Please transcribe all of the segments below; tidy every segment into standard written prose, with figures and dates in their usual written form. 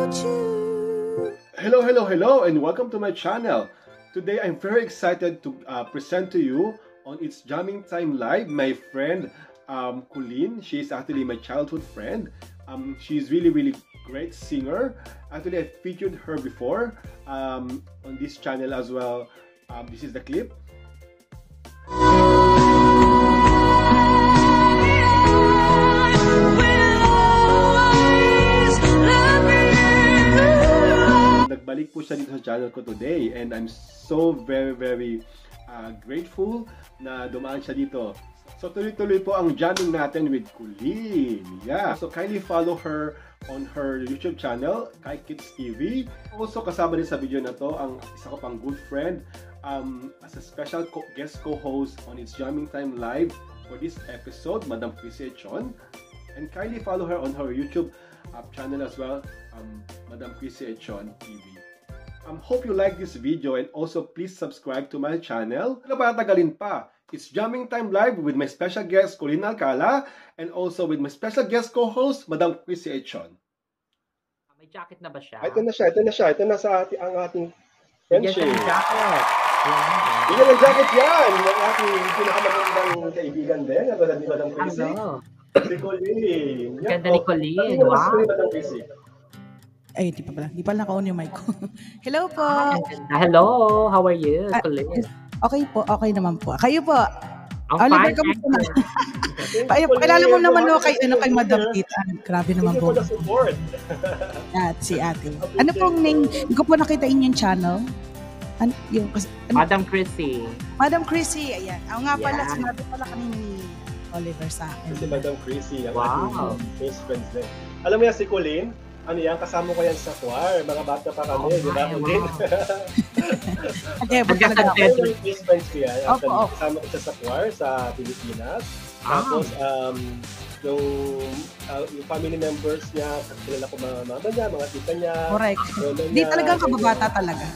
without you. Hello, hello, hello, and welcome to my channel. Today, I'm very excited to present to you on It's Jamming Time Live my friend Colleen. She's actually my childhood friend. She's really great singer. Actually, I featured her before on this channel as well. This is the clip. Nagbalik po siya dito sa channel ko today, and I'm so very grateful na dumaan siya dito. So tuloy-tuloy po ang jamming natin with Colleen. Yeah. So kindly follow her on her YouTube channel, Kai Kids TV. Also kasama din sa video na to ang isa ko pang good friend as a special guest co-host on It's Jamming Time Live for this episode, Madam Chrissy Echon. And kindly follow her on her YouTube channel as well, Madam Chrissy Echon TV. Hope you like this video, and also please subscribe to my channel. Ano ba tagalin pa? It's Jamming Time Live with my special guest, Colleen Alcala, and also with my special guest co-host, Madam Chrissy Echon. May jacket na ba siya? Ito na siya. Ito na sa ang ating friendship. Bigyan siya ng jacket. Bigyan ng jacket yan! Ang ating pinakamagandang kaibigan din, katulad ni Madam Chrissy. Ano? Si Colleen. Ganda ni Colleen. Wow. Madam Chrissy. Ay, di pa pala naka-on yung mic ko. Hello po. Hello, how are you, Colleen? Okay po, okay naman po. Kayo po. I'm Oliver, fine. kamusta na? Pakilala mo naman kay Madam Tita. Grabe naman po. At si ate. Ano pong name? Hindi ko po nakita inyong channel. Madam Chrissy. Madam Chrissy, ayan. Ako nga pala, Yeah. sinabi pala kanina ni Oliver sa akin. Si Madam Chrissy, ang Wow. ating best friends din. Alam mo yan, si Colleen, ano yan, kasama ko yan sa choir. Mga bata pa kami, di ba? Okay, ba't Hanggang talaga sa ako? Pedro. Best friends ko yan. Opo, Actually, opo. kasama ko siya sa choir sa Pilipinas. Tapos, yung family members niya, kilala ko mga mama niya, mga tita niya. Correct. lolo Hindi niya, talagang kababata talaga.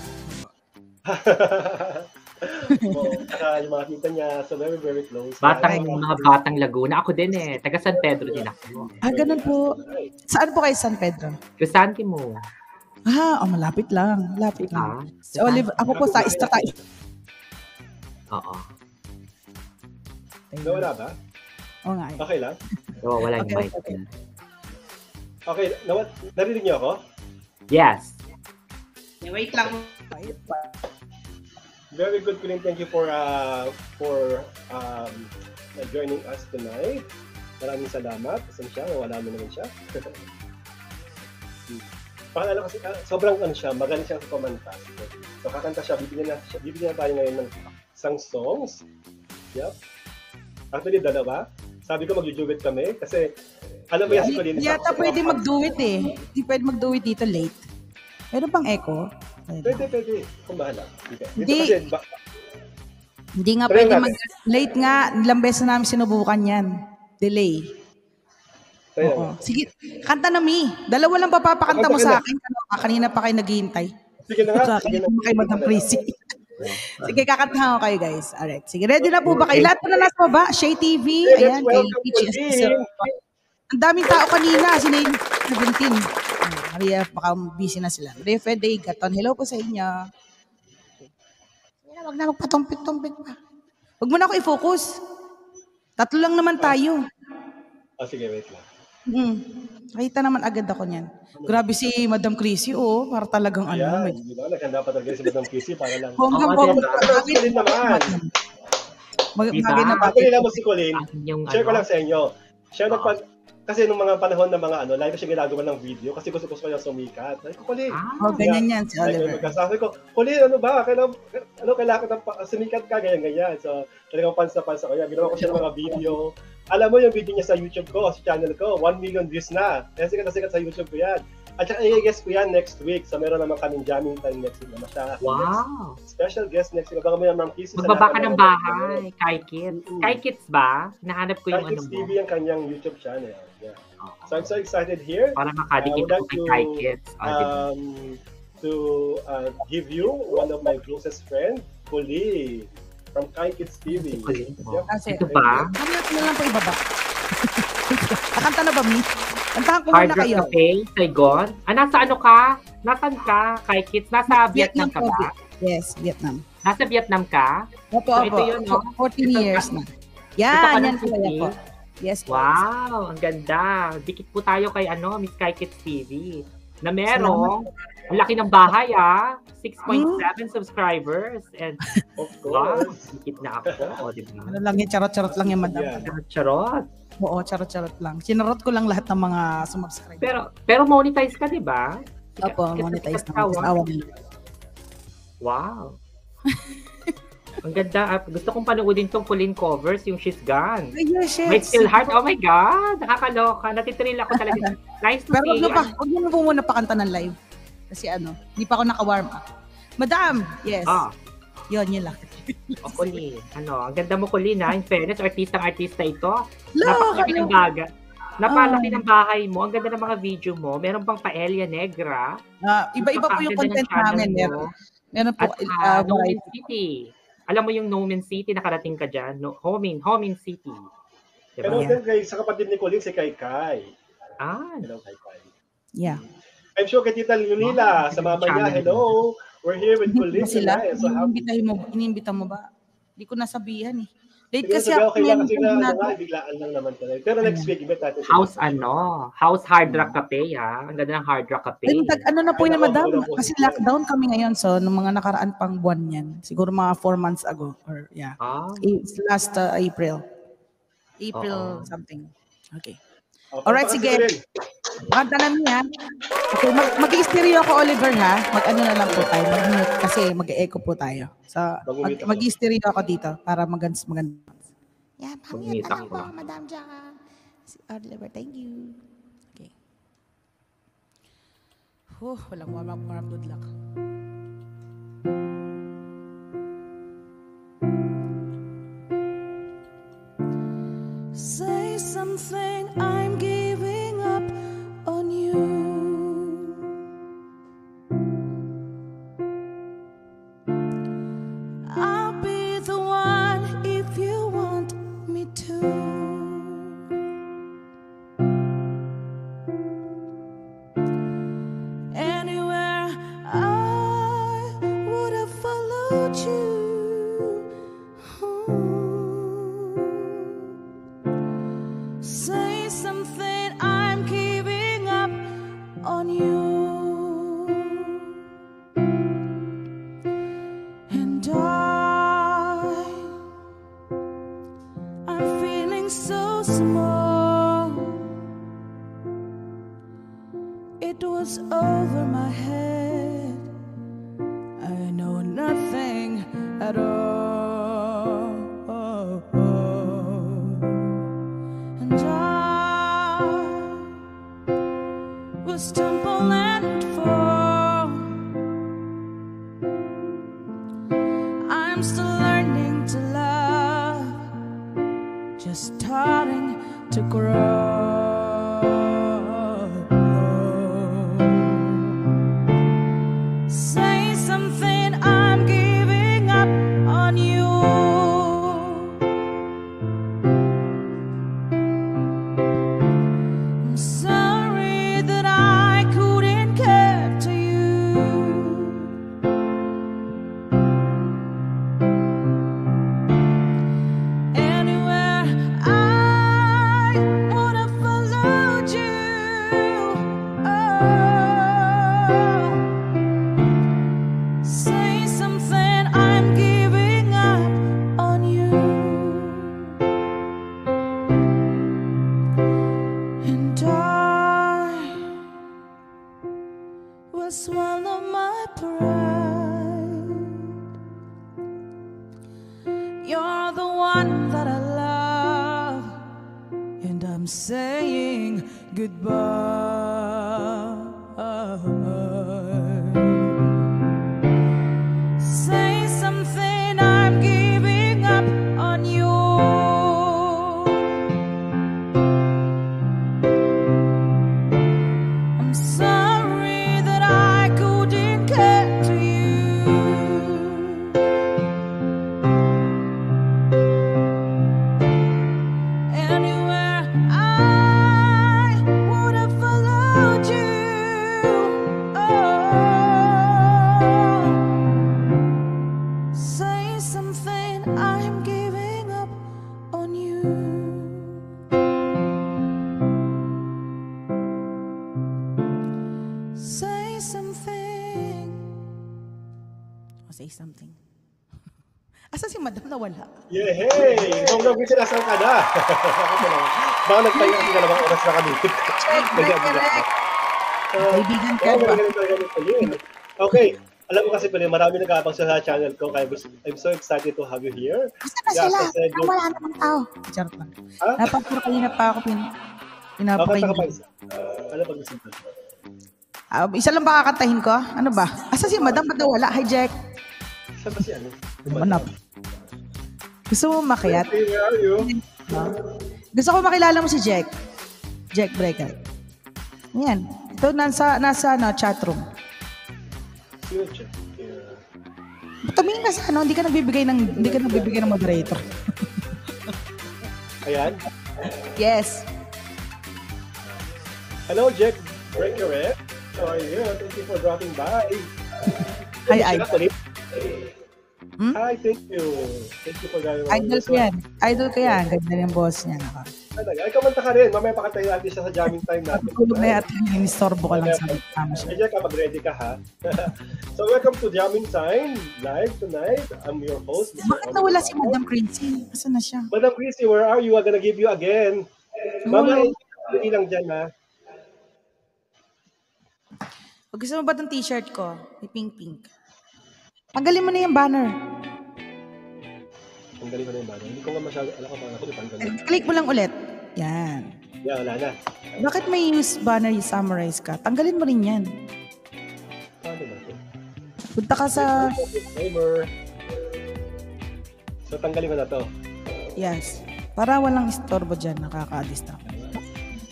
Saka yung mga tita niya, so very close. Mga batang Laguna. Ako din taga San Pedro din ako. Ganun po. Saan po kayo, San Pedro? Krisanti mo. Malapit lang. Lapit lang. Si Ah, Oliver, ako po sa Istatay. Oo. Wala ba? Oo nga. Okay lang? Oo, wala yung Okay, mic. okay. Okay, narinig niyo ako? Yes. Wait lang. Very good, Colleen. Thank you for joining us tonight. Maraming salamat. Saan siya? Wala mo naman siya. Pakilala kasi, sobrang siya, magaling siya sa kumanta. So, kakanta siya, bibigyan na tayo ngayon ng isang songs. Yep. Actually, dalawa. Sabi ko mag-duet kami kasi alam mo yan si Colleen. Yata pwede mag-do-it eh. Hindi pwede mag-do-it dito late. Meron pang echo? Pwede. Kung bahala. Hindi. Dito kasi, Hindi nga Try pwede natin. mag-late nga. Ilang beses na namin sinubukan yan. Delay. tayo Oo. Sige, kanta na Mi. Dalawa lang papapakanta mo sa akin. Kanina pa kayo naghihintay. Sige na nga. Kanina pa kayo Madam Chrissy. Sige, kakantahan ko kayo guys. Alright. Sige, ready na po ba kayo? Lahat po na nasa baba. Shay TV. Ayan. Kay Welcome, PGS. Colleen. Ang daming tao kanina. Sina yung 17. Maria, baka busy na sila. Maria Fede, Gaton. Hello po sa inyo. Huwag na magpatumpik-tumpik pa. Huwag mo na ako i-focus. Tatlo lang naman tayo. Sige, wait lang. Nakita naman agad ako niyan. Grabe si Madam Chrissy, para talagang Ayan, may di ba? Naghanda pa talaga si Madam Chrissy para lang. honggang-honggang. Colleen naman. Bagay na Actually, bagay. alam mo si Colleen, share ko lang sa inyo. Siya kasi nung mga panahon ng mga live siya ginagawa ng video kasi gusto ko siya sumikat. Sabi ko, Colleen. Ganyan yan si Oliver. Sabi ko, Colleen, ano ba? Kailangan sumikat ka, ganyan. So, talagang fans na fans ako yan. Ginawa ko siya ng mga video. Alam mo yung video niya sa YouTube ko, sa channel ko, 1 million views na. Kaya sikat na sikat sa YouTube ko yan. At saka i-guest ko yan next week. So, meron naman kaming jamming time next week naman siya. Wow. Special guest next week. Baka may Ma'am Chrissy. Magbaba ka ng bahay. Kai Kids. Kai Kids ba? Nahanap ko yung Kai Kids mo. TV ang kanyang YouTube channel. Yeah. So I'm so excited here. Para makadikit ko kay Kai Kids. To give you one of my closest friends, Colleen, from Kai Kids TV. Colleen. Yep. Kasi, Ito ba? kami na lang po ibaba. Nakanta na ba, Mi? Kantahan ko Hard muna Rock kayo. Cafe, Saigon. Nasa ano ka? Nasaan ka? Kay Kids? Nasa Vietnam ka ba? Yes, Vietnam. Nasa Vietnam ka? Opo, So, opo. ito yun, no? 14 years na. Ito ka Yan ng po kaya TV? po. Yes po. Wow, ang ganda. Dikit po tayo kay Miss Kay Kids TV. Na merong, ang laki ng bahay 6.7 subscribers. And Of wow, course. dikit na ako. O, di ba? Ano lang yan, charot-charot lang yan, madam. Yan. Charot. Oo, charot-charot lang. Sinarot ko lang lahat ng mga sumubscribe. Pero monetize ka, di ba? Opo, Sikat- monetize sikat na. ka, Sa awa nila. Wow. Ang ganda. Gusto kong panoodin tong Colleen covers, yung She's Gone. Ay, yes, yes. My Still Heart. Oh my God. Nakakaloka. Natitril ako talaga. Nice to Pero see you. wag mo po muna pakanta ng live. Kasi hindi pa ako naka-warm up. Madam, yes. Yun lang. O Colleen. Ang ganda mo Colleen In fairness, artista ito. Lo, Napakalaki ng baga. Napalaki Oh. ng bahay mo. Ang ganda ng mga video mo. Meron pang Paella Negra. Iba-iba po yung content namin. Meron po, At Nomen City. Alam mo yung Nomen City, nakarating ka dyan. Homin City. Diba? Pero guys, sa kapatid ni Colleen, si Kai Kai. Hello, Kai Kai. yeah. I'm sure kay Tita Lunila, sa mama niya, hello. We're here with Colleen. Sila, So happy. iniimbita mo ba? Hindi ko nasabihan eh. Late Kasi kasi ako kailangan kasi ngayon. biglaan lang naman talaga. Pero next week, ibig natin. House Hard Rock Cafe, Ang ganda ng Hard Rock Cafe. Ano na po yun, madam? Wala po. Kasi lockdown kami ngayon. So, nung mga nakaraan pang buwan yan. Siguro mga 4 months ago. Or, yeah. It's last April. April something. Okay. Alright, sige. Kanta na niya. Okay, mag-i-stereo ako, Oliver, ha? Mag-ano na lang po tayo. Mag-mute kasi mag-echo po tayo. So, mag-i-stereo ako dito para maganda. Yeah, Mag-mute lang ako. po, Madam Jaka. Si Oliver, thank you. Okay. Walang warm-up, good luck. Say something, I'm giving up on you. I'll be the one if you want me to. Anywhere I would have followed you. Say something, I'm giving up on you. And I'm feeling so small. It was over my head. I know nothing at all. And I will stumble and fall. I'm still learning to love, just starting to grow. Say something, I'm giving up on you. I'm sorry that I couldn't care to you. Anywhere I would have followed you. Oh, say something, I'm giving up on you. And I will swallow my pride. You're the one that I love, and I'm saying goodbye. Say something, I'm giving up on you. I'm sorry that I couldn't care to you. Anywhere I would have something. Oh, say something. Asa si Madam nawala? Yehey! Hanggang kasi nasaan ka na. Baka nagtayo ang dalawang oras na kami. Check, correct. Kaibigan ka ba? Okay. Alam mo kasi pala, marami nag-aabang sa channel ko. Kaya I'm so excited to have you here. Basta na sila. Wala namang tao. Charot lang. Napapuro kanina pa ako pinapakain. Ano pag-isipan? Isa lang ba kakantahin ko? Ano ba? Asa si Madam? Ba't nawala? Hi, Jack. Saan ba si ano? Manap. Gusto mo makiat? Where are you? Gusto ko makilala mo si Jack. Jack Breaker. Yan. Ito nasa chatroom. Sino Jack? Tumingin ka sa ano, hindi ka nagbibigay ng moderator. Ayan. Yes. Hello, Jack Breaker. How are you? Thank you for dropping by. Hi. Hi, thank you. Thank you for dropping by. Idol ko yan. Idol ko yan. Ganda yung boss niya. Ay, kumanta ka rin. Mamaya pakatayin natin siya sa jamming time natin. Tulog na yata yung inistorbo ko lang sa kama siya. Jack, mag-ready ka ha. So, welcome to Jamming Time live tonight. I'm your host. Bakit nawala si Madam Crazy? Asan na siya? Madam Chrissy, where are you? I'm gonna give you again. Mamaya, hindi lang dyan ha. Gusto mo ba itong t-shirt ko? May pink. Tanggalin mo na yung banner. Tanggalin ko na yung banner. Hindi ko nga masyado, alam ko parang ako tanggalin. Click mo lang ulit. Yan. Yan, wala na. Bakit may use banner yung summarize ka? Tanggalin mo rin yan. Paano ba ito? Punta ka sa... Disclaimer. So, tanggalin ko na to. Yes. Para walang istorbo dyan, nakaka-distract.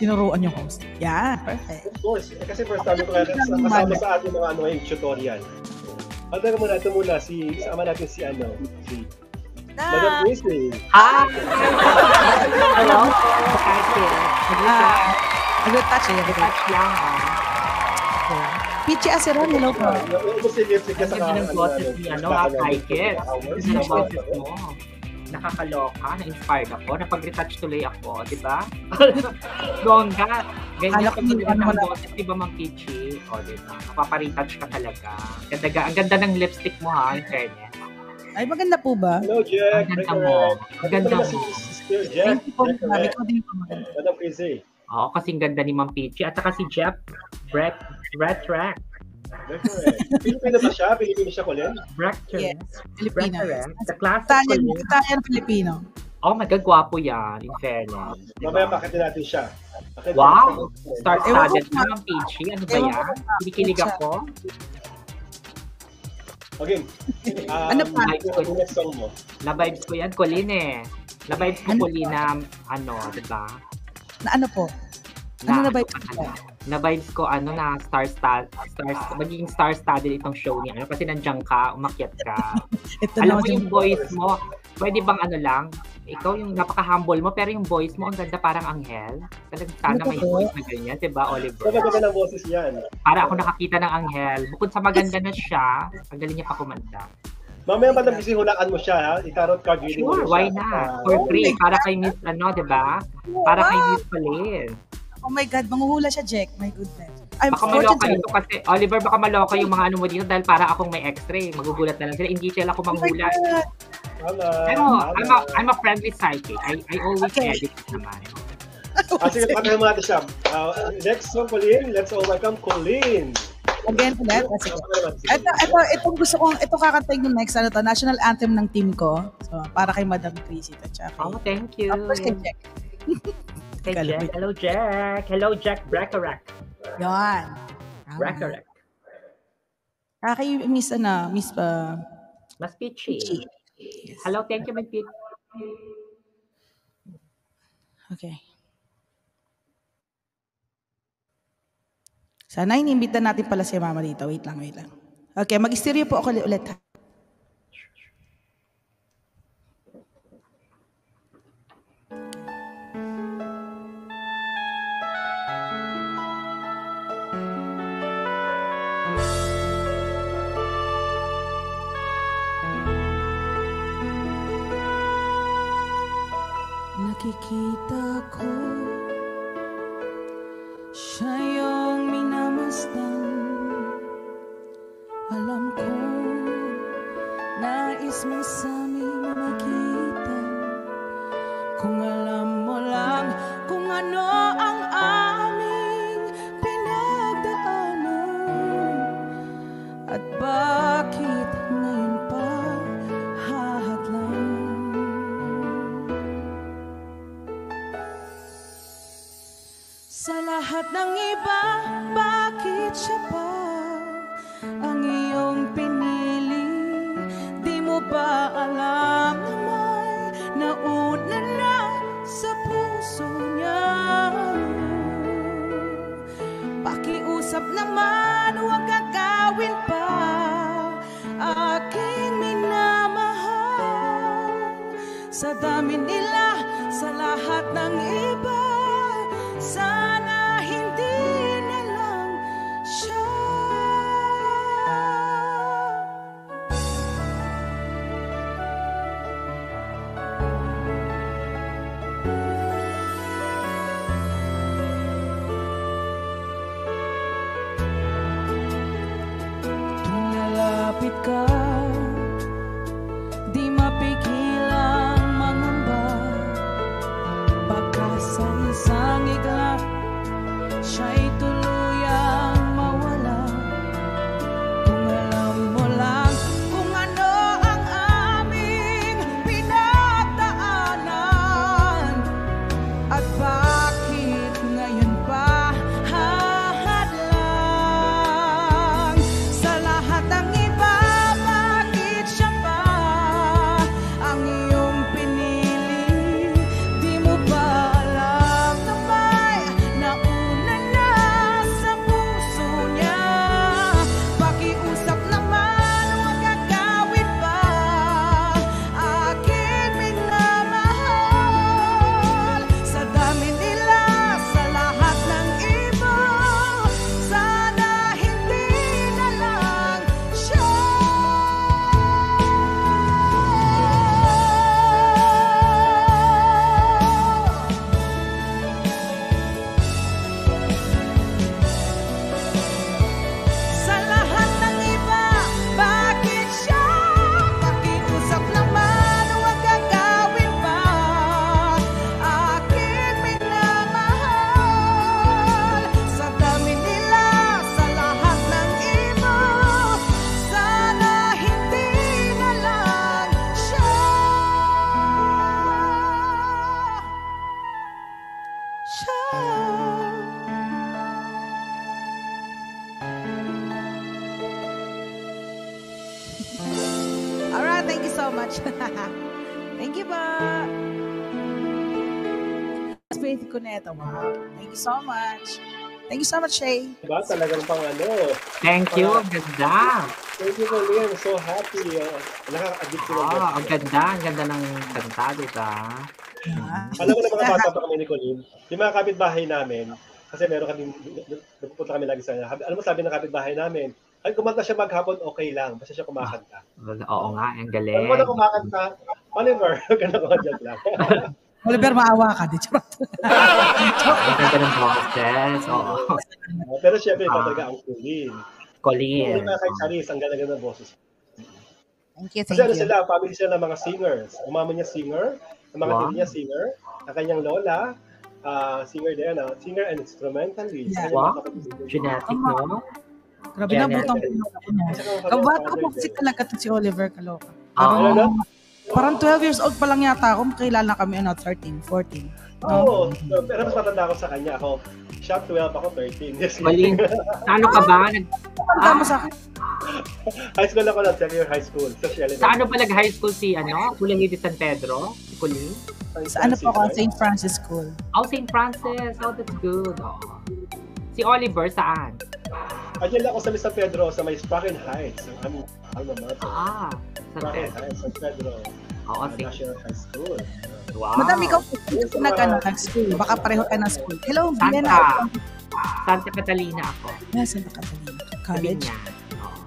Tinuruan yung host. Yeah, perfect. Of course. Kasi first time ko kaya kasama sa ating mga yung tutorial. Pagdaga muna, ito muna, sama natin si Madam Chrissy. Hi! Hello? Nag-touch lang. Pichi Asiron, hello po. Ang ganda ng boses ni Kaikit. Ang ganda ng boses mo. Nakakaloka, na-inspired ako, napag-retouch tuloy ako, di ba? Bongga. Ganyan pag maganda ng boses, di ba, Mang Pichi? O, di ba? Napaparetouch ka talaga. Ang ganda ng lipstick mo, ha, in fairness. Ay, maganda po ba? Hello, Jack. Ang ganda mo. Ang ganda mo. Thank you po, Mami. Ikaw din po maganda. Madam Chrissy. Oo, kasing ganda ni Mang Pichi. At saka si Jeff Bretrack. Pilipino ba siya? Pilipino siya, Colin? Yes, Filipino. The classic Colin. Italian Filipino. Oh my God, gwapo yan, in fairness. Mamaya pakitin natin siya. Wow! Star-studded na Mang Pichi. Ano ba yan? Kinikilig ako. Okay. Ano pa? Next song mo? Na-vibes ko yan, Colin eh. Na-vibes ko, Colin, na diba? Na ano po? Ano na-vibes ko? Na-vibes ko, na magiging star-studded itong show niya. Kasi nandiyan ka, umakyat ka. Alam mo yung voice mo, pwede bang lang, ikaw yung napaka-humble mo, pero yung voice mo, ang ganda parang anghel. Talagang sana may voice na ganyan, diba, Oliver? Maganda ng boses yan. Para ako nakakita ng anghel. Bukod sa maganda na siya, ang galing niya pa kumanta. Mamaya Madam Chrissy, hulaan mo siya, ha? I-tarot card reading mo siya. Sure, why not? For free, para kay Miss, diba? Para kay Miss Pauline. Oh my God, manguhula siya, Jack. My goodness. Baka maloka dito kasi, Oliver, baka maloka yung mga mo dito dahil para akong may x-ray. Magugulat na lang sila. Hindi sila ako manghula. Pero, I'm a friendly psychic. I always edit naman. Sige, pakatahin mo natin siya. Next song, Colleen. Let's all welcome Colleen. Again, ulit. Ito kakantayin yung next, national anthem ng team ko. So, para kay Madam Chrissy. Oh, thank you. Of course, kay Jack. Hey, Jack. Hello, Jack. Hello, Jack Bretrack. Yan. Bretrack. Kay Miss Mas Pichi. Yes. Hello, thank you, Miss Pichi. Okay. Sana inimbita natin pala si Mama dito. Wait lang. Okay, mag-stereo po ako ulit. Nakikita ko siya yung minamasdan nais mo sa aming makita. Kung alam mo lang kung ano ang aming pinagdaanan at bakit ngayon pa hahadlang. Sa lahat ng iba, bakit siya pa ang iyong pinili? Di mo ba alam na may nauna na sa puso niya? Pakiusap naman, huwag gagawin pa aking minamahal. Sa dami nila, sa lahat ng iba, sana hindi na lang siya. Lalapit ka, di mapigilang mangamba. Baka sa isang iglap, siya'y tuluyang mawala. Kung alam mo lang kung ano ang aming pinagdaanan at bakit ngayon pa hahadlang. Sa lahat ng iba, bakit siya pa ang iyong pinili? Di mo ba alam na may nauna na sa puso niya? Pakiusap naman, huwag gagawin pa aking minamahal. Sa dami nila, sa lahat ng iba, sana hindi na lang siya. Sa lahat ng iba, bakit siya? Pakiusap naman, huwag gagawin pa aking minamahal. Sa dami nila, sa lahat ng iba, sana hindi na lang siya. Alright, thank you so much. Thank you ba? Faith ko na ito. Wow. Thank you so much. Thank you so much, Shay. Diba? Talagang pang ano. Thank you, ang ganda. Thank you, Colleen. I'm so happy. Nakaka-addict ko na. Ang ganda ng kanta, diba? Alam mo na mga bata pa kami ni Colleen, yung mga kapitbahay namin, kasi meron kami, nagpupunta kami lagi sa kanya. Alam mo, sabi ng kapitbahay namin, ay kumanta siya maghapon, okay lang, basta siya kumakanta. Oo nga, ang galing. Alam mo na kumakanta, Oliver, ganun ko, joke lang. Oliver, maawa ka. Di charot. Ang ganda ng boses. Oo. Pero syempre, talaga ang Colleen. Colleen. Hindi na kay Charis, ang ganda-ganda ng boses. Thank you, Kasi thank ano you. sila, family sila ng mga singers. Ang mama niya singer, ang mga tito niya singer, ang kanyang lola, singer din, singer and instrumentalist. Yeah. Wow. Genetic, no? Grabe na, butang puno ako niya. Kabata ko po kasi talaga to si Oliver Caloca. Parang 12 years old pa lang yata ako. Makilala kami, 13, 14. Oo. Pero mas matanda ako sa kanya. Ako, siya 12, ako 13. Yes. Maling, ano ka ba? Tama sa akin. High school ako lang, second year high school. Sa ano pa nag-high school si, Kulangi de San Pedro? Si Colleen? Sa ano po ako? St. Francis School. Oh, St. Francis. Oh, that's good. Oh. Si Oliver, saan? Ayun lang ako sa San Pedro, sa may Spraken Heights. Ang alma mater. San Spraken Pedro. Heights, San Pedro. Oo, National High School. Wow. Madami ikaw po nag-school. Baka pareho ka ng school. Hello, Vienna. Santa Catalina ako. Santa Catalina. College?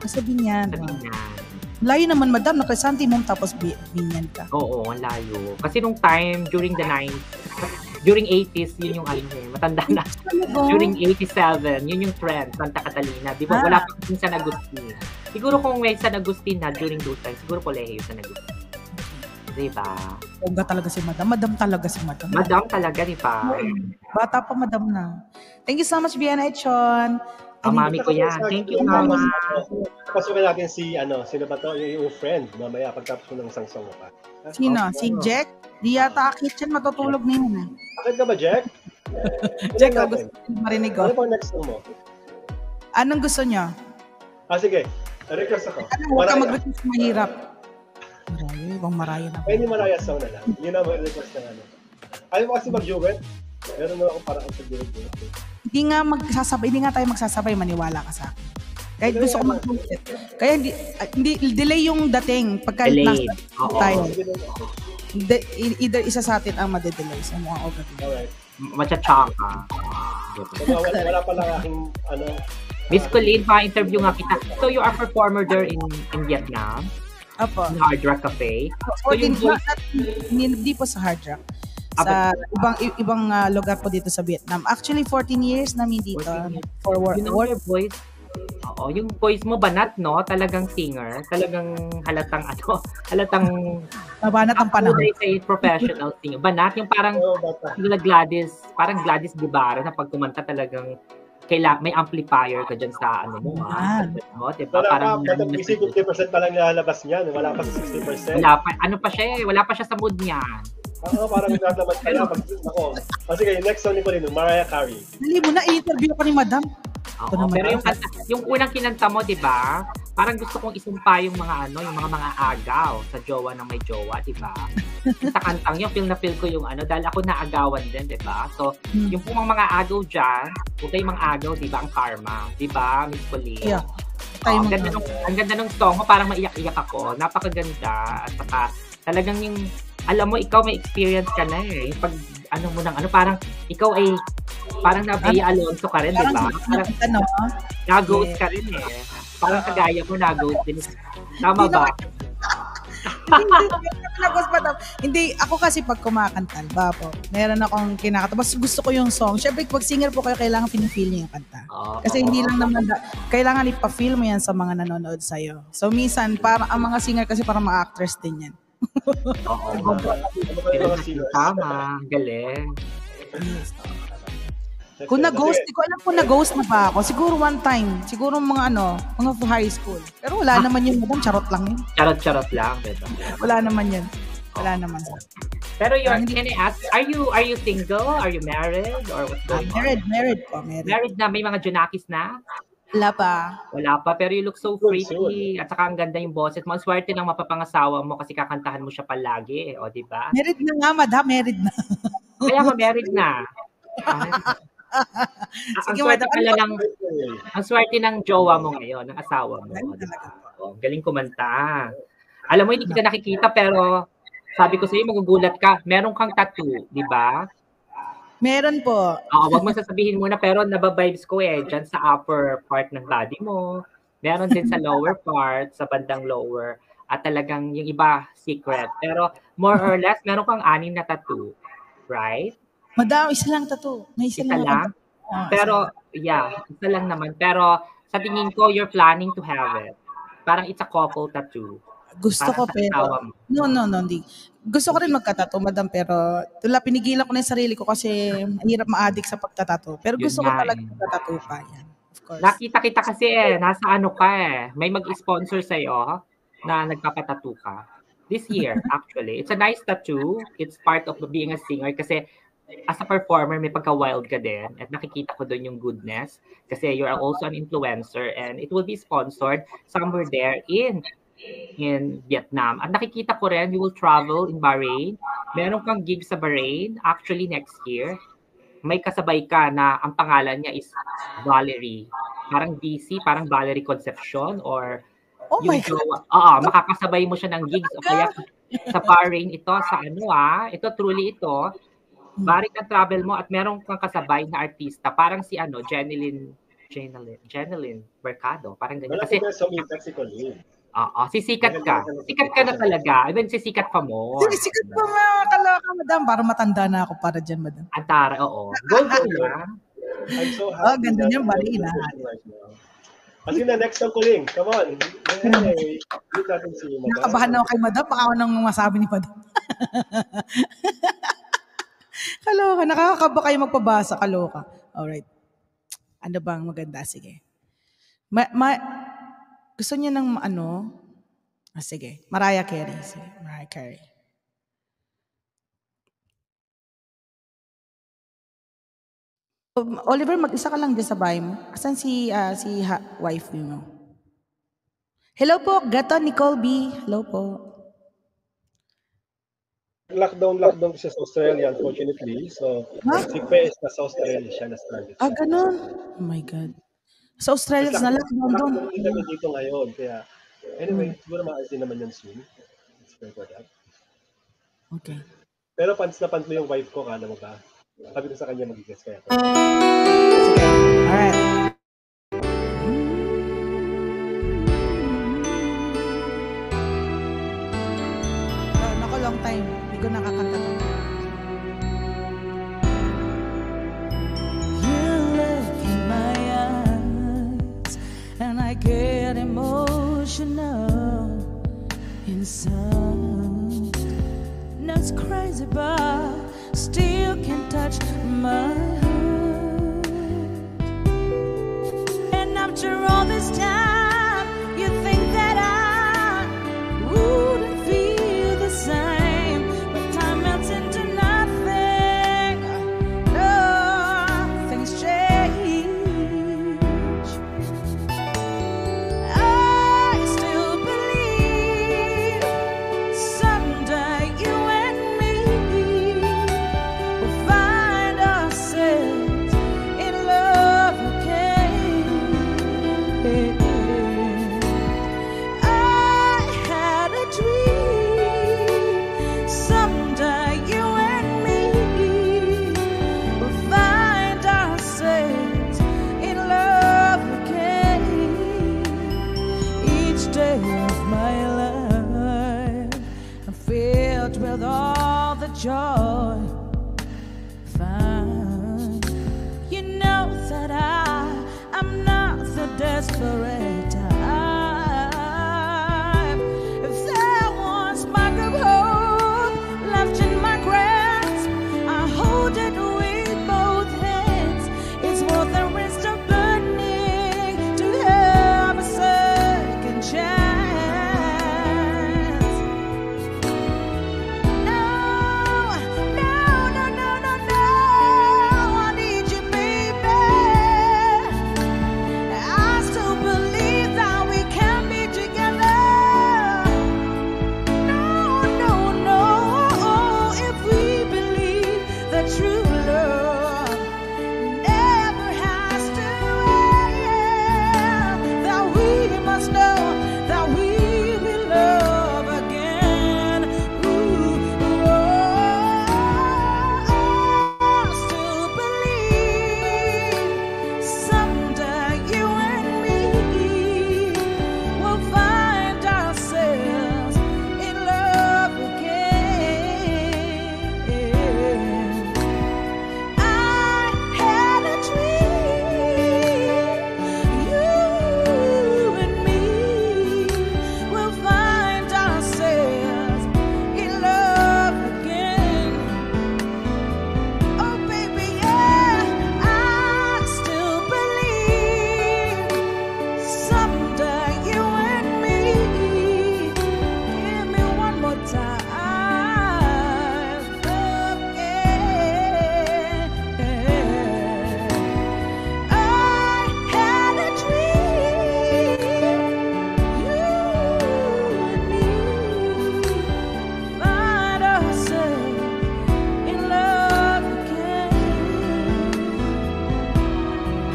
Sa Binyan. Sa Binyan. Sa Binyan. Layo naman, madam. Nakasanti mo tapos Binyan ka. Oo, ang layo. Kasi nung time, during the 90s, during 80s, yun yung matanda na. During 87, yun yung trend, Santa Catalina. Di ba? Wala pa kasi sa Agustin. Siguro kung may San Agustin na during those times, siguro Colegio San Agustin. Diba? Bongga talaga si Madam. Madam talaga si Madam. Madam talaga, diba? Bata pa Madam na. Thank you so much, Biana Echon. Mami ko yan. Thank you, Mama. Pasukin natin sino ba to? Yung friend, mamaya pagtapos mo ng isang song pa. Sino? Si Jack? Di yata akit yan, matutulog na yun. Akit ka ba, Jack? Jack, gusto marinig ko. Ano pa next song mo? Anong gusto niyo? Sige. Request ako. Huwag ka mag-request mahirap. Maraya na. Any Maraya song na lang. Yun ang request na Ayaw mo kasi mag-duet? Meron na ako parang sa duet. Hindi nga tayo magsasabay, maniwala ka sa akin. Kahit gusto ko mag-duet. Kaya hindi delay yung dating. Pagka nasa tayo. Either isa sa atin ang madedelay. So, mukhang alright. Machatsaka. Wala pa lang aking Miss Colleen, pa-interview nga kita. So, you are performer there in Vietnam? Apo. In Hard Rock Cafe? So, hindi po sa Hard Rock. Sa ibang lugar po dito sa Vietnam. Actually, 14 years namin dito. For work. You know your voice? Oo, yung voice mo banat, no? Talagang singer. Talagang halatang mabanat ang panahon. They say professional singer. Banat, yung parang Gladys Guevara na pag kumanta talagang may amplifier ka dyan sa ano mo, diba? Parang 50% pa lang nilalabas niya, wala pa sa 60%. Wala pa siya sa mood niya. Parang nagdadaman pa niya. Sige, next song ni Colleen, Mariah Carey. Dali mo na, i-interview pa ni Madam. Pero yung unang kinanta mo, diba? Parang gusto kong isumpa yung mga mga agaw sa jowa ng may jowa, diba? Sa kantang yun, feel ko yung dahil ako naagawan din, diba? So, yung pong mga agaw dyan, huwag kayong mga agaw, diba? Ang karma, diba, Miss Colleen? Yeah. Ang ganda ng song mo, parang maiyak-iyak ako. Napakaganda. At saka, talagang yung, alam mo, ikaw may experience ka na eh. Yung pag, parang ikaw ay, parang Nabia Alonso ka rin, diba? Parang, nag-ghost ka rin eh. Parang kagaya mo, nag-ghost din. Tama ba? Hindi, ako kasi pag kumakanta, po, meron akong kinakanta. Mas gusto ko yung song. Siyempre, pag singer po kayo, kailangan pinifeel niyo yung kanta. Kasi hindi lang naman, kailangan ipafeel mo yan sa mga nanonood sa'yo. So, minsan, parang ang mga singer kasi parang mga actress din yan. Tama, galing. Kung na-ghost, di ko alam kung na-ghost na ba ako. Siguro one time. Siguro mga high school. Pero wala naman yun, Madam. Charot lang yun. Charot lang. Wala naman yun. Wala naman. Pero can I ask, are you single? Are you married? Or what's going on? Married po. Married na? May mga junakis na? Wala pa. Pero you look so pretty. At saka ang ganda yung boses mo. Ang swerte ng mapapangasawa mo kasi kakantahan mo siya palagi. O, diba? Married na nga, Madam. Married na. Kaya married na. Sige, Madam. Ang swerte ng jowa mo ngayon, ng asawa mo. Galing kumanta. Alam mo, hindi kita nakikita pero sabi ko sa'yo, magugulat ka. Meron kang tattoo, di ba? Meron po. Wag mo sasabihin muna pero nababibes ko dyan sa upper part ng body mo. Meron din sa lower part, sa bandang lower. At talagang yung iba, secret. Pero more or less, meron kang 6 na tattoo. Right? Madam, isa lang tattoo. May isa lang. Pero, isa lang naman. Pero, sa tingin ko, you're planning to have it. Parang it's a couple tattoo. Gusto ko pero... No, hindi. Gusto ko rin magka-tattoo, Madam, pero pinigilan ko na yung sarili ko kasi hirap ma-addict sa pagtatato. Pero gusto ko talaga magka-tattoo pa. Yan. Of course. Nakita kita kasi nasa ka May mag-sponsor sa'yo na nagpapatattoo ka. This year, actually. It's a nice tattoo. It's part of being a singer kasi as a performer, may pagka-wild ka din at nakikita ko doon yung goodness kasi you're also an influencer and it will be sponsored somewhere there in Vietnam. At nakikita ko rin, you will travel in Bahrain. Meron kang gig sa Bahrain actually next year. May kasabay ka na ang pangalan niya is Valerie. Parang BC, parang Valerie Concepcion or makakasabay mo siya ng gigs o kaya sa Bahrain ito, sa ito truly ito. Barik ang travel mo at meron kang kasabay na artista. Parang si Jeneline Mercado. Parang ganyan. Kasi sisikat ka. Sikat ka na talaga. Even sisikat pa mo. Sikat pa mga kaloka, Madam. Parang matanda na ako para dyan, Madam. Antara, oo. Go na. I'm so happy. Ganda niya, bali na. Kasi na, next song Kuling. Come on. Hey, meet natin si Madam. Nakabahan na ako kay Madam. Baka ako nang masabi ni Madam. Kaloka. Nakakakaba kayo magpabasa. Kaloka. Alright. Ano bang maganda? Sige. Gusto niya ng ano? Sige. Mariah Carey. Sige. Mariah Carey. Oliver, mag-isa ka lang dyan sa bahay mo. Asan si wife mo? Hello po, Gato Nicole B. Hello po. Lockdown siya sa Australia, unfortunately. So, si Pe is nasa Australia siya na-stranded. Ganun? Oh my God. Sa Australia, na lockdown doon. Lockdown dito ngayon. Kaya, anyway, siguro maalis din naman yan soon. Let's pray for that. Okay. Pero pants na pants mo yung wife ko, kala mo ba? Sabi ko sa kanya, mag-guess kaya. Sige. Alright. Nako, long time. Hindi ko nakakanta to. You look in my eyes and I get emotional inside. That's crazy, but still can't touch my heart. And after all this time, you think that I wouldn't feel the same, but time melts into nothing. Nothing's changed. I still believe someday you and me will find ourselves in love again. I had a dream someday you and me will find ourselves in love again. Each day of my life I'm filled with all the joy find. You know that I'm not the desperate type. If there was spark of hope left in my grasp, I hold it with both hands. It's worth the risk of burning to have a second chance. No, I need you, baby. I still believe that we can be together. No, if we believe that true love never has to end, that we must know that we will love again. I still believe someday you and me will find ourselves in love again. I had a dream you and me will find ourselves in love again. Oh baby, yeah, I still believe someday you and me. Give me one more time. I had a dream you and me find ourselves in love again.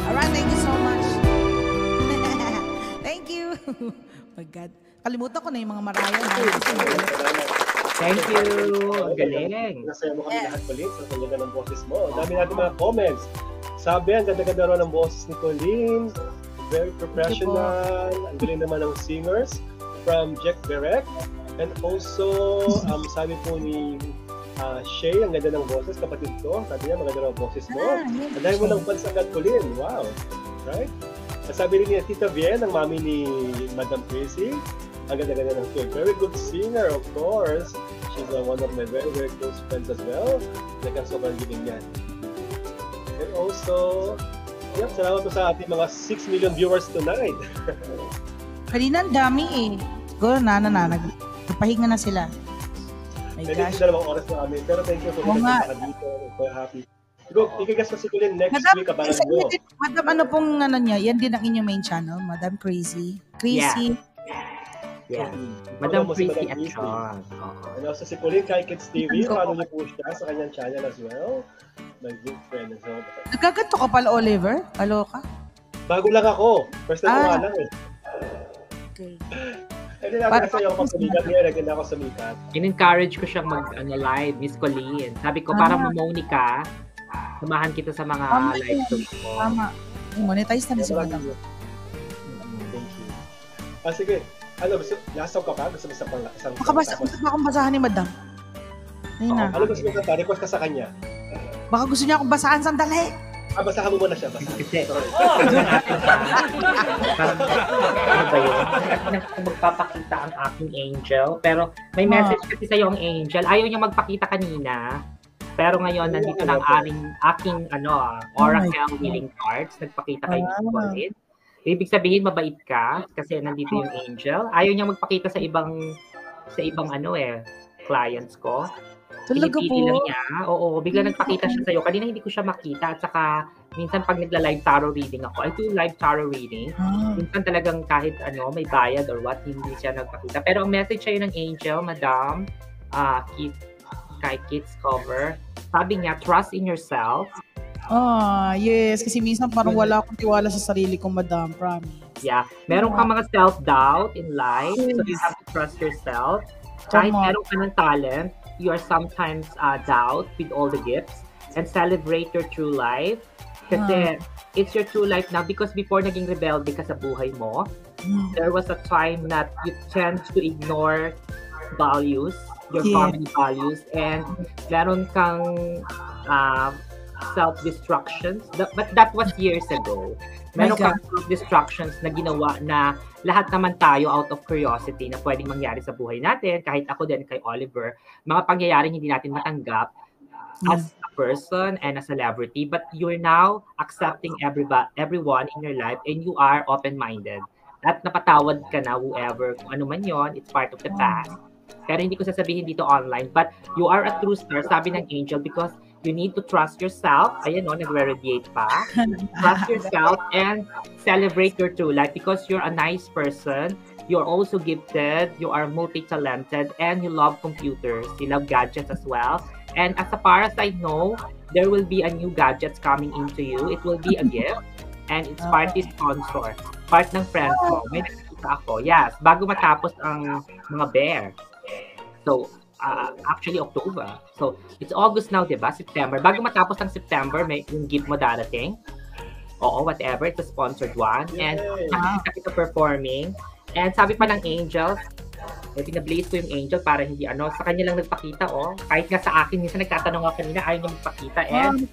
All right, thank you so much. Thank you. My God. Kalimutan ko na yung mga Mariah. Thank you. Ang galing. Nasaya mo kami lahat ulit sa kanya ng boses mo. Ang dami natin mga comments. Sabi, ang ganda-ganda rin ng boses ni Colleen. Very professional. Ang galing naman ng singers from Jack Berek. And also, sabi po ni Shay, ang ganda ng boses, kapatid ko. Sabi niya, maganda ng boses mo. Ang dami mo ng fans agad, Colleen. Wow. Right? Sabi rin niya, Tita Bien, ang mami ni Madam Chrissy. Ang ganda-ganda ng film. Very good singer, of course. She's one of my very, very close friends as well. Like, sobrang giling yan. And also, salamat po sa ating mga 6 million viewers tonight. Kanina ang dami eh. Siguro nagpahinga na sila. My gosh. Dalawang oras na kami. Pero thank you so much sa dito. I'm happy. Ikigas na si Kulin next week. Abangan nyo. Madam, ano pong niya? Yan din ang inyong main channel, Madam Crazy. Crazy. Yeah. Madam Crazy at Sean. And also si Kulin kay Kids TV. Paano niyo po siya sa kanyang channel as well? My good friend. So, nagkaganto ka pala, Oliver? Kaloka? Bago lang ako. First time ko lang eh. Okay. Hindi natin kasi ako pagsumikat niya. Naganda ako sumikat. In-encourage ko siyang mag-live, Miss Colleen. Sabi ko, para mamoney ka, samahan kita sa mga live shows mo. Tama. Monetize na si Madam. Thank you. Sige. Lasaw ka pa? Gusto mo isang gusto ba akong basahan ni Madam? Ano gusto mo kanta? Request ka sa kanya. Baka gusto niya akong basahan sandali. Basahan mo muna siya. Kasi, ano ba yun? Magpapakita ang aking angel. Pero may message kasi sa'yo ang angel. Ayaw niya magpakita kanina. Pero ngayon, nandito na ang aking Oracle healing cards. Nagpakita kayo ulit. Ibig sabihin, mabait ka kasi nandito yung angel. Ayaw niya magpakita sa ibang clients ko. Talaga po? Lang niya. Oo, bigla nagpakita siya sa'yo. Kanina hindi ko siya makita. At saka, minsan pag nagla-live tarot reading ako, I do live tarot reading. Minsan talagang kahit may bayad or what, hindi siya nagpakita. Pero ang message sa'yo ng angel, Madam, kay Kids Cover, sabi niya, trust in yourself. Yes. Kasi minsan parang wala akong tiwala sa sarili ko, Madam. Promise. Yeah. Meron kang mga self-doubt in life. Yes. So you have to trust yourself. Kahit meron ka ng talent, you are sometimes doubt with all the gifts. And celebrate your true life. Kasi it's your true life now because before naging rebelde ka sa buhay mo, there was a time that you tend to ignore values, your family values, and meron kang self-destructions. But that was years ago. Meron kang self-destructions na ginawa na lahat naman tayo out of curiosity na pwedeng mangyari sa buhay natin, kahit ako din kay Oliver, mga pangyayaring hindi natin matanggap as a person and a celebrity, but you're now accepting everyone in your life and you are open-minded. At napatawad ka na whoever, kung ano man yon, it's part of the past. Pero hindi ko sasabihin dito online, but you are a true star, sabi ng angel, because you need to trust yourself. Ayan nagre-radiate pa. Trust yourself and celebrate your true life because you're a nice person. You're also gifted. You are multi-talented and you love computers. You love gadgets as well. And as far as I know, there will be a new gadgets coming into you. It will be a gift and it's party sponsor. Part ng friends mo. May nakikita ako. Yes, bago matapos ang mga bear. So, actually October. So, it's August now, diba? September. Bago matapos ng September, may yung gift mo darating. Oo, whatever. It's a sponsored one. And nakikita kita performing. And sabi pa ng angels, pinablaze ko yung angel para hindi sa kanya lang nagpakita, Kahit nga sa akin, minsan nagtatanong ako kanina, ayaw niya magpakita. And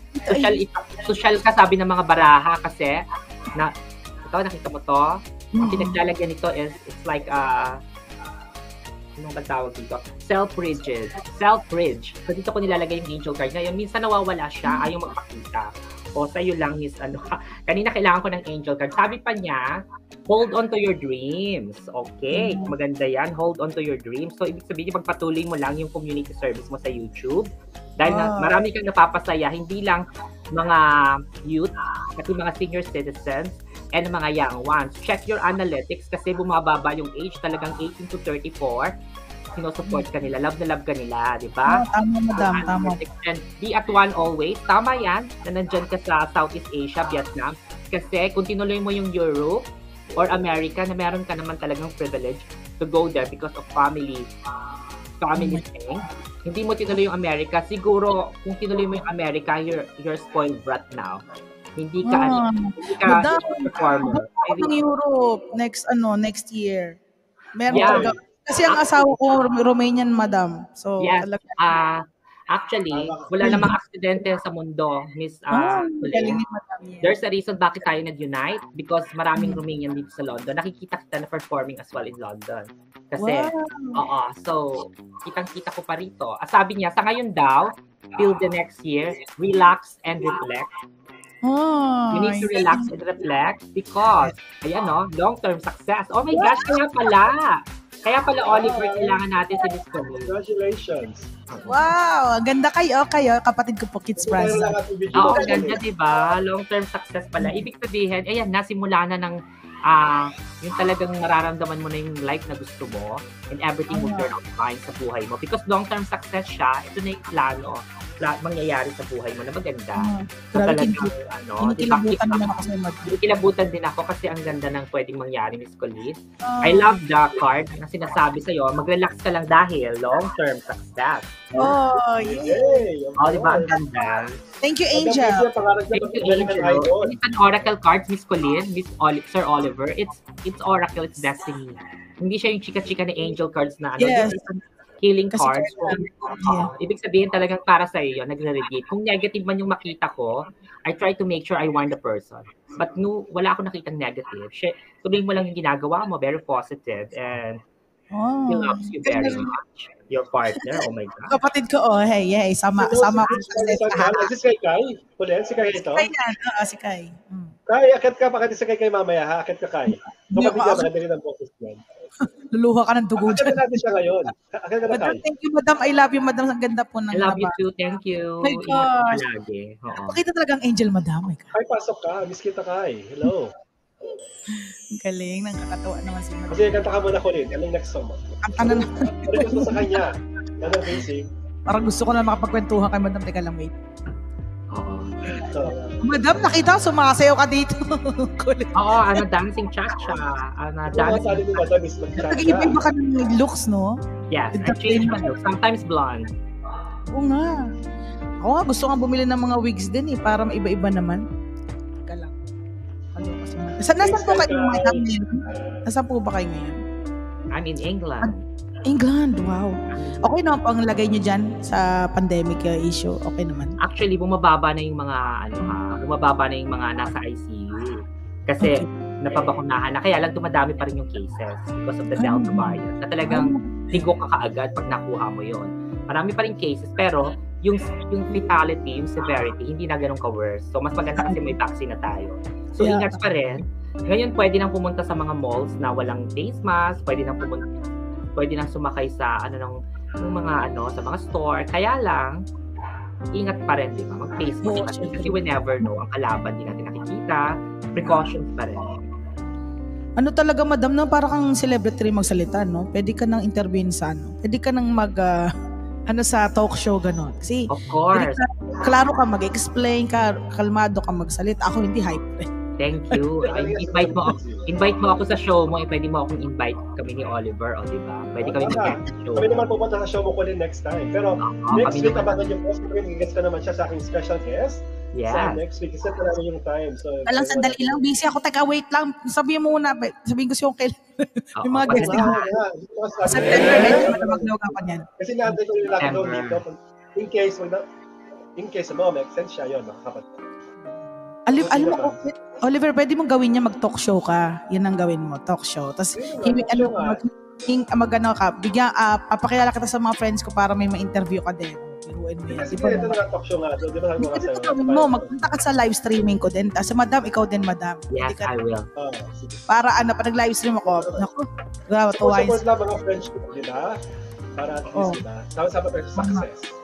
social ka, sabi ng mga baraha kasi, ito, nakita mo to? Ang pinaglalagyan nito is, it's like, anong tawag dito? Self-ridge. So, dito ko nilalagay yung angel card. Ngayon, minsan nawawala siya, ayaw magpakita. O, sa'yo lang, kanina kailangan ko ng angel card. Sabi pa niya, hold on to your dreams. Okay, maganda yan. Hold on to your dreams. So, ibig sabihin, pagpatuloy mo lang yung community service mo sa YouTube. Dahil marami kang napapasaya, hindi lang mga youth, pati mga senior citizens, and mga young ones. Check your analytics kasi bumababa yung age, talagang 18 to 34. Sinusupport ka nila, love na love ka nila, di ba? Tama, Madam, tama. And be at one always. Tama yan, na nandyan ka sa Southeast Asia, Vietnam. Kasi kung tinuloy mo yung Europe or America, na meron ka naman talagang privilege to go there because of family thing. Hindi mo tinuloy yung America. Siguro, kung tinuloy mo yung America, you're spoiled brat now. Hindi ka performer. Ng Europe next year. Meron kasi ang asawa ko Romanian, Madam. So yes. Actually, wala namang aksidente sa mundo, Miss Colleen. There's a reason bakit tayo nag-unite because maraming Romanian dito sa London. Nakikita kita na performing as well in London. Kasi, so, kitang-kita ko pa rito. Sabi niya, sa ngayon daw, till the next year, relax and reflect. You need to relax and reflect because, ayan long-term success. Oh my gosh, kaya pala Oliver, kailangan natin si Miss Colleen. Congratulations. Wow, ganda kayo. Kapatid ko po, Kids Plaza. Oo, ganda, diba? Long-term success pala. Ibig sabihin, ayan, nasimula na ng yung talagang nararamdaman mo na yung life na gusto mo and everything will turn out fine sa buhay mo. Because long-term success siya, ito na yung plano mangyayari sa buhay mo na maganda. Kinikilabutan din ako kasi ang ganda ng pwedeng mangyari, Miss Colleen. I love the card na sinasabi sa'yo, mag-relax ka lang dahil long-term success. Diba ang ganda? Thank you, Angel. Thank you, Angel. It's an oracle card, Miss Colleen, Sir Oliver. It's oracle, it's destiny. Hindi siya yung chika-chika na angel cards na Yes. Healing cards. Ibig sabihin talagang para sa iyo, nagre-radiate. Kung negative man yung makita ko, I try to make sure I warn the person. But wala ako nakitang negative. Tuloy mo lang yung ginagawa mo, very positive, and he loves you very much. Your partner, oh my God. Kapatid ko, hey, sama ko sa Is this kay Kai? Kulen, si Kai ito? Si Kai. Kai, akit ka, pakati sa Kai mamaya, ha? Akit ka, Kai. Kapatid ka, maganda rin ang boses yan. Luluha ka ng dugo dyan. Akit natin siya ngayon. Akit ka na, Kai. Thank you, Madam. I love you, Madam. Ang ganda po ng I love you too. Thank you. My gosh. Pakita talagang angel, Madam. Kai, pasok ka. Miss kita, Kai. Hello. Ang galing. Nakakatawa naman si Madam. Kasi kanta ka muna ko rin. Anong next song mo? Kanta na naman. Request mo sa kanya. Anong basic? Parang gusto ko na makapagkwentuhan kay Madam. Teka lang, wait. So, Madam, nakita, sumasayaw ka dito. Dancing cha-cha. Dancing. Sabi mo, Madam, is mag-cha-cha. Nag-iiba ka ng looks, no? Yes, I change my look. Sometimes blonde. Oo nga. Ako nga, gusto nga bumili ng mga wigs din para maiba-iba naman. Teka lang. Nasaan po kayo ngayon? Nasaan po ba kayo ngayon? I'm in England. England, wow. Okay naman po ang lagay niyo dyan sa pandemic issue. Okay naman. Actually, bumababa na yung mga nasa ICU. Kasi napabakunahan na. Kaya lang dumadami pa rin yung cases because of the Delta variant. Na talagang higok ka kaagad pag nakuha mo yon. Marami pa rin cases, pero yung fatality, yung severity, hindi na ganun ka-worse. So, mas maganda kasi may vaccine na tayo. So, ingat pa rin. Ngayon, pwede nang pumunta sa mga malls na walang face mask, pwede nang sumakay sa sa mga store. Kaya lang, ingat pa rin, di ba? Mag-face mask kasi we never know. Ang kalaban din natin nakikita. Precautions pa rin. Ano talaga, Madam, no? Para kang celebrity magsalita, no? Pwede ka nang intervene sa Pwede ka nang sa talk show, gano'n. Kasi, of course. Klaro ka mag-explain ka, kalmado ka magsalita. Ako hindi hype. Thank you. Invite mo ako sa show mo. Pwede mo akong invite kami ni Oliver, di ba? Pwede kami mag-guest sa show. Kami naman pupunta sa show mo ko next time. Pero next week, abangan yung post. Mag-guest ka naman siya sa aking special guest. Yeah. So next week, isa na yung time. So, Alang sandali lang. Busy ako. Teka, wait lang. Sabihin mo muna. Sabihin ko siya yung yung mga guest na. September, medyo maglawagan pa niyan. Kasi natin yung lockdown dito. In case mo, make sense siya yun, makakapatid. Alam mo, Oliver, pwede mong gawin niya mag-talk show ka. Yan ang gawin mo, talk show. Tapos, papakilala kita sa mga friends ko para may ma-interview ka din. Biruin mo yan. Kasi ito na talk show nga. Di ba gawin mo, magpunta ka sa live streaming ko din. Tapos, Madam, ikaw din, Madam. Yes, I will. Para pag nag-live stream ako, twice. Support lang mga friends ko, di ba? Para at least, di ba? Sama-sama tayo sa success.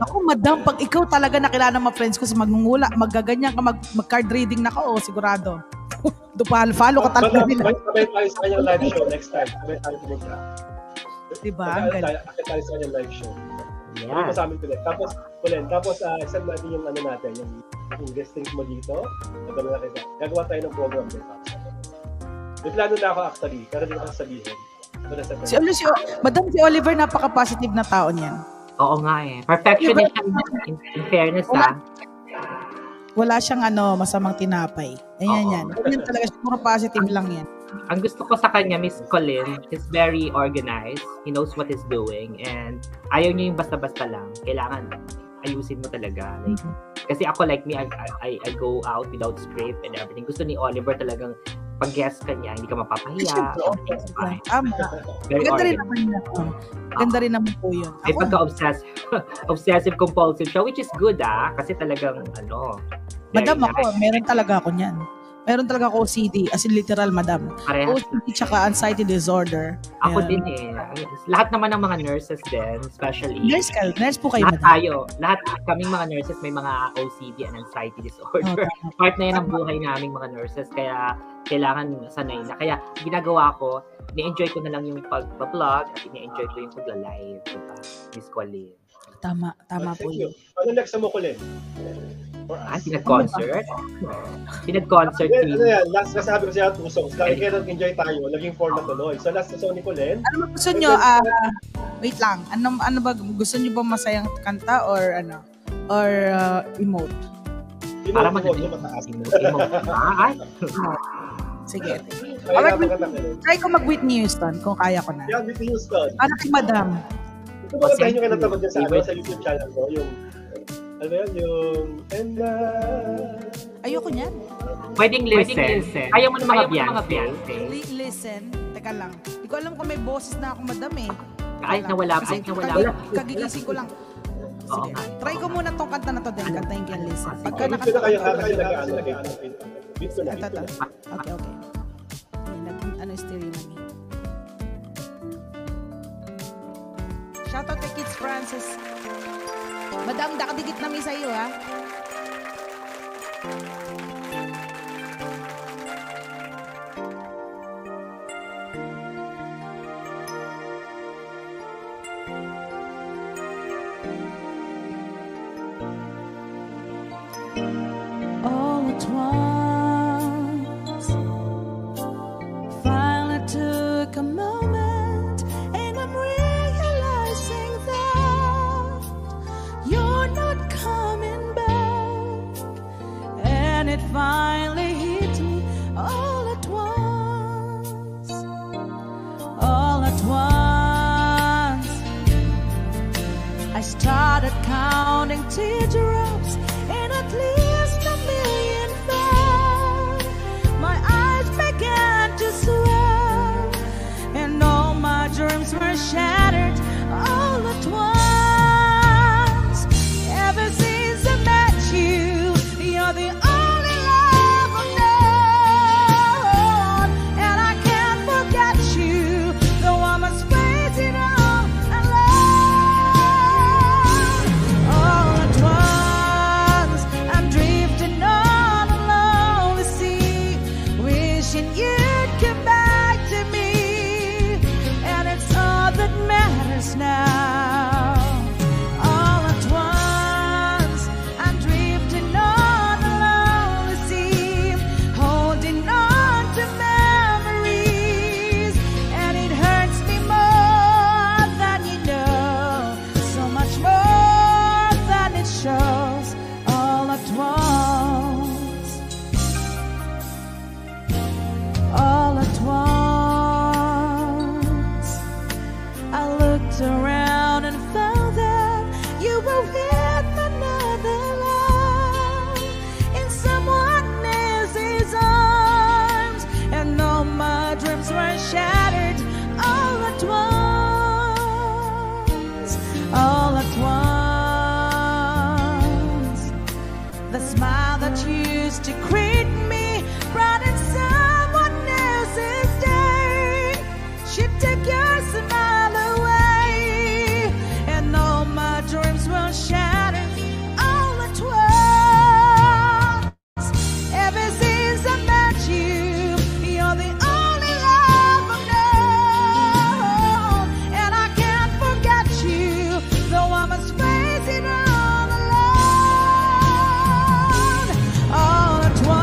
Ako, Madam, pag ikaw talaga nakilala ng mga friends ko sa magmumula, magaganyan ka, mag-card reading na ka, sigurado. Follow ka talaga nila. Sabay tayo sa kanyang live show next time. Sabay tayo pumunta. Diba? Akit tayo sa kanyang live show. Ano pa sa amin ulit. Tapos, send natin yung natin, yung guestings mo dito. Gagawa tayo ng program din. May plano na ako actually, pero hindi ko sasabihin. Madam, si Oliver, napaka-positive na tao niyan. Oo nga Perfectionist in fairness Wala siyang masamang tinapay. Ayan yan. Ganyan talaga siya. Puro positive lang yan. ang gusto ko sa kanya, Miss Colleen, is very organized. He knows what he's doing. And ayaw niya yung basta-basta lang. Kailangan ayusin mo talaga. Like, kasi ako, like me, I go out without script and everything. Gusto ni Oliver talagang pag-guest ka niya, hindi ka mapapahiya. Ganda rin naman yun. Ganda rin naman po yun. May pagka-obsessive compulsive siya, which is good kasi talagang Madam ako, meron talaga ako niyan. Meron talaga ako OCD, as in literal, madam. OCD tsaka anxiety disorder. Ako din Lahat naman ng mga nurses din, especially. Nurse po kayo, lahat madam. Lahat kaming mga nurses may mga OCD and anxiety disorder. Part na yan ng buhay naming mga nurses, kaya kailangan sanay na. Kaya ginagawa ko, ni-enjoy ko na lang yung pag-vlog at ni-enjoy ko yung pag-live. Diba? Miss Colleen. Tama po yun. Ano next mo, Colleen? Pinag-concert? Pinag-concert. Last nasabi ko siya 2 songs. Kaya nag-enjoy tayo. Naging 4 na tuloy. So last na song ni Colleen. Ano ba gusto nyo? Wait lang. Ano ba? Gusto nyo ba masayang kanta or emote? Para mataas. Sige. Alright, try ko mag-Whitney Houston kung kaya ko na. Yeah, Whitney Houston. Para kay madam. Ito ba tayo yung kanatapag dyan sa YouTube channel ko? Yung ayoko niyan. Pwedeng listen. Ayaw mo ng mga Beyonce. Listen. Teka lang. Hindi ko alam kung may boses na ako, madam Kahit nawala pa. Kagigising ko lang. Sige. Try ko muna tong kanta na to din. Kantahin ko yung listen. Pagka nakanta kayo Okay. Ano stereo namin. Shoutout kay Kids Francis. Madam, nakadikit namin sa iyo, ha? All at once, finally took a moment, and I'm realizing that you're not coming back. And it finally hit me all at once. All at once, I started counting teardrops, and at least 1,000,000 fell. My eyes began to swell, and all my dreams were shattered all at once. Ever since I met you, you're the only love I've known, and I can't forget you, though I must face it all alone. All at once, I'm drifting on a lonely sea, wishing you'd come back to me, and it's all that matters now. All at once, I'm drifting on a lonely sea, holding on to memories, and it hurts me more than you know, so much more than it shows. All at once, all at once, I looked around and found that you were with another love, in someone else's arms, and all my dreams were shattered all at once. All at once, the smile that used to greet me brought in someone else's day. She took your smile away, and all my dreams were shattered all at once. Ever since I met you, you're the only love I've known, and I can't forget you, though I must face it all alone. All at once.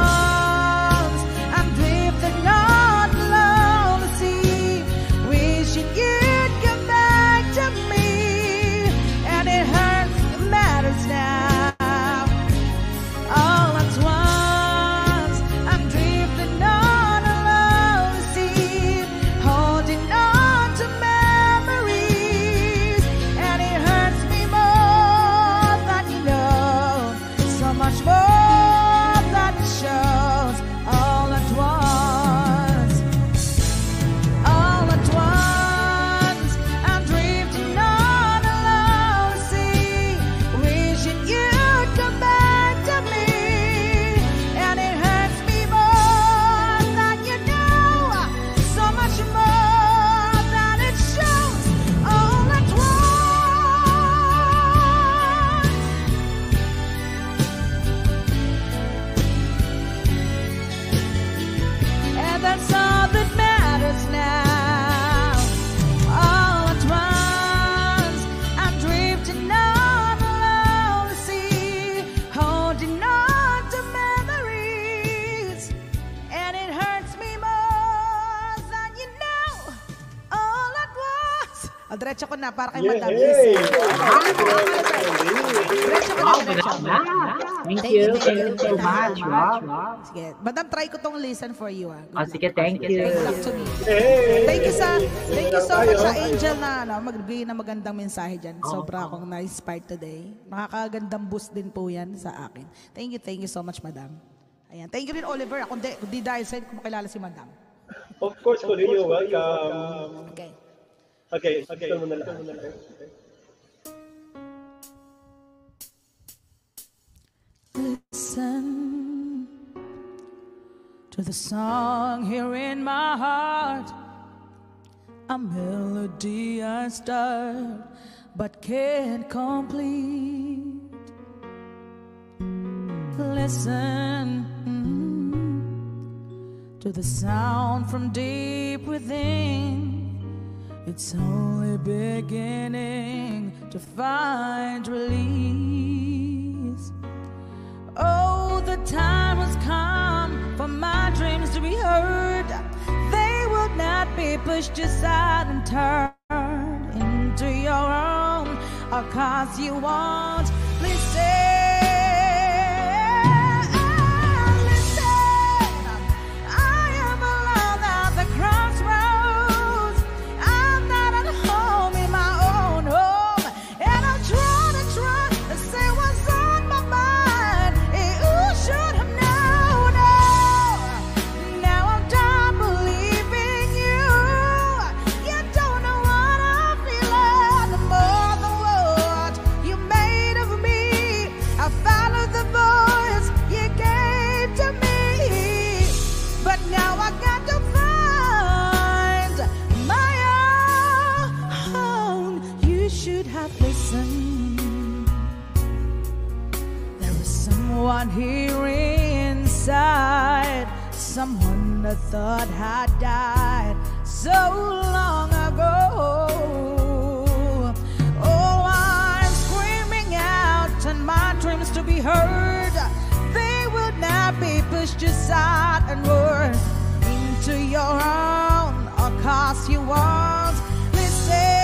Diretso ko na para kay Madam Lisa. Diretso ko na. Thank you so much. Sige. Madam, try ko tong listen for you. Sige, thank you. Thank you so much sa Angel na magbigay na magandang mensahe dyan. Sobra akong na-inspired today. Nakakagandang boost din po yan sa akin. Thank you so much, Madam. Ayan. Thank you rin, Oliver. Ako di dahil sa'yo kung makilala si Madam. Of course, Colleen, you're welcome. Okay, ito mo na lang. Listen to the song here in my heart, a melody I start but can't complete. Listen to the sound from deep within. It's only beginning to find release. Oh, the time has come for my dreams to be heard. They will not be pushed aside and turned into your own, or cause you won't listen. Someone here inside, someone I thought had died so long ago. Oh, I'm screaming out and my dreams to be heard. They will not be pushed aside and worn into your own, or cause you won't listen.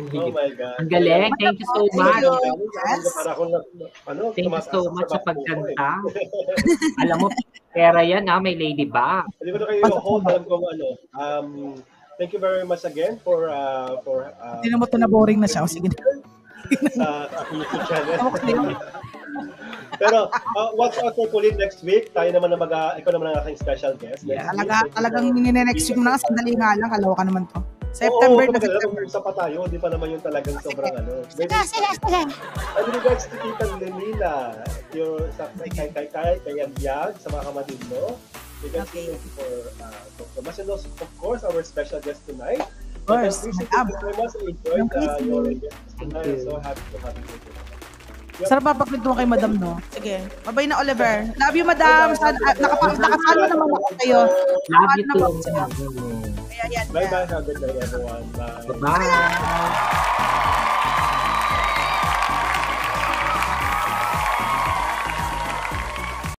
Oh my God. Ang galing. Thank you so much. Thank you so much sa pagkanta. Alam mo, pera yan ha, may ladybug. Hindi ko na kayo hold. Alam ko thank you very much again for hindi naman ito na boring na siya. O sige na. Sa YouTube channel. Pero watch out for Colleen next week. Tayo naman ikaw naman ang aking special guest. Yeah, talagang next week mo na, sandali nga lang, kalawa ka naman to. September na September. Isa pa tayo, hindi pa naman yung talagang sobrang Sige. And in regards to Tita Lenila, kay Yag, sa mga kapatid mo, Okay. For Mas, and also, of course, our special guest tonight. Of course. Thank you very much. I enjoyed your guest tonight. I'm so happy to have you here. Sarap papakwentuhan kay Madam, no? Sige. Bye na, Oliver. Love you, Madam. Nakasalo naman ako kayo. Love you too. Kaya yan. Bye-bye. Have a good night, everyone. Bye. Bye.